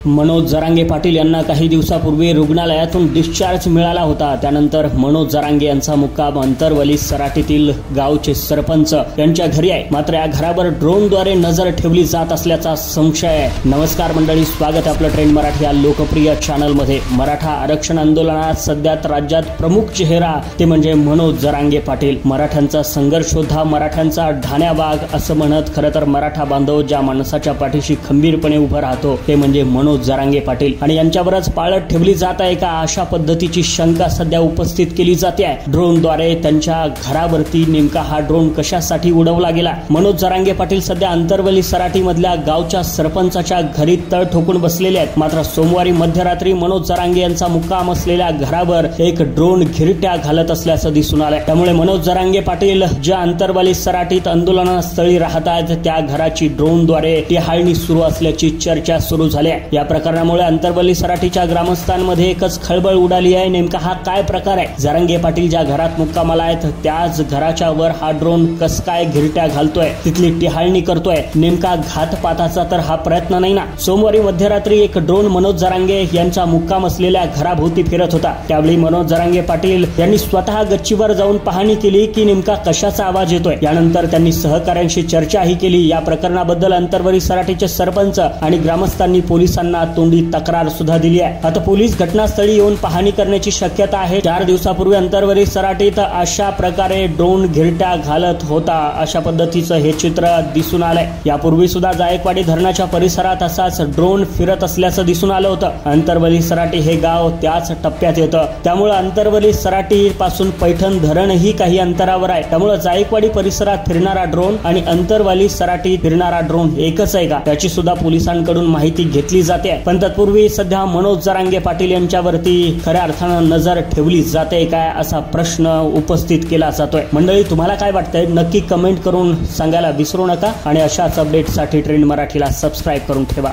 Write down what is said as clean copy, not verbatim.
मनोज जरांगे पाटील यांना काही दिवसापूर्वी रुग्णालयातून डिस्चार्ज मिळाला होता। त्यानंतर मनोज जरांगे यांचा मुक्काम अंतरवली सराटीतील गावचे सरपंच यांच्या घरी आहे। मात्र या घरावर ड्रोनद्वारे नजर ठेवली जात असल्याचा संशय आहे। नमस्कार मंडळी, स्वागत आहे आपलं ट्रेंड मराठी या लोकप्रिय चॅनल मध्ये। मराठा आरक्षण आंदोलनात सध्या राज्यात प्रमुख चेहरा ते म्हणजे मनोज जरांगे पाटील। मराठ्यांचा संघर्ष होता, मराठ्यांचा ढाण्या वाघ असं म्हणत खरं तर मराठा बांधव ज्या माणसाच्या पाठीशी खंबीरपणे उभं राहतो ते म्हणजे मनोज जरांगे पाटील आणि यांच्यावरच पाळत ठेवली जात आहे का अशा पद्धतीची शंका सध्या उपस्थित केली जाते आहे। ड्रोनद्वारे त्यांच्या घरावरती नेमका हा ड्रोन कशासाठी उडवला गेला? मनोज जरांगे पाटील सध्या अंतरवली सराटी मधल्या गावच्या सरपंचाच्या घरी तळ ठोकून बसलेले आहेत। मात्र सोमवारी मध्यरात्री मनोज जरांगे यांचा मुक्काम असलेल्या घरावर एक ड्रोन घिरट्या घालत असल्याचं दिसून आलंय। त्यामुळे मनोज जरांगे पाटील ज्या अंतरवली सराटीत आंदोलनास्थळी राहत आहेत त्या घराची ड्रोनद्वारे टिहाळणी सुरू असल्याची चर्चा सुरू झाली आहे। या प्रकरणामुळे अंतरवली सराटीच्या ग्रामस्थांमध्ये एकच खळबळ उडाली आहे। नेमका हा काय प्रकार आहे? जरांगे पाटील ज्या घरात मुक्कामाला आहेत त्याच घराच्या वर हा ड्रोन कस काय घिरट्या घालतोय, तिथली टिहाळणी करतोय? नेमका घातपाताचा तर हा प्रयत्न नाही ना? सोमवारी मध्यरात्री एक ड्रोन मनोज जरांगे यांचा मुक्काम असलेल्या घराभोवती फिरत होता। त्यावेळी मनोज जरांगे पाटील यांनी स्वतः गच्चीवर जाऊन पाहणी केली की नेमका कशाचा आवाज येतोय। यानंतर त्यांनी सहकाऱ्यांशी चर्चाही केली। या प्रकरणाबद्दल अंतरवली सराटीचे सरपंच आणि ग्रामस्थांनी पोलिसांना तोंडी तक्रार सुद्धा दिली आहे। आता पोलीस घटनास्थळी येऊन पाहणी करण्याची शक्यता आहे। 4 दिवसापूर्वी अंतरवली सराटीत अशा प्रकारे ड्रोन घिरट्या घालत होता, अशा पद्धतीचं हे चित्र दिसून आलंय। यापूर्वी सुद्धा जायकवाडी धरणाच्या परिसरात असाच ड्रोन फिरत असल्याचं दिसून आलं होतं। अंतरवली सराटी हे गाव त्याच टप्प्यात येतं, त्यामुळे अंतरवली सराटी पासून पैठण धरणही काही अंतरावर आहे। त्यामुळे जायकवाडी परिसरात फिरणारा ड्रोन आणि अंतरवली सराटीत फिरणारा ड्रोन एकच आहे का, त्याची सुद्धा पोलिसांकडून माहिती घेतली जाते। पण तत्पूर्वी सध्या मनोज जरांगे पाटील यांच्यावरती खऱ्या अर्थानं नजर ठेवली जाते काय असा प्रश्न उपस्थित केला जातोय। मंडळी, तुम्हाला काय वाटतंय नक्की कमेंट करून सांगायला विसरू नका आणि अशाच अपडेटसाठी ट्रेंड मराठीला सबस्क्राईब करून ठेवा।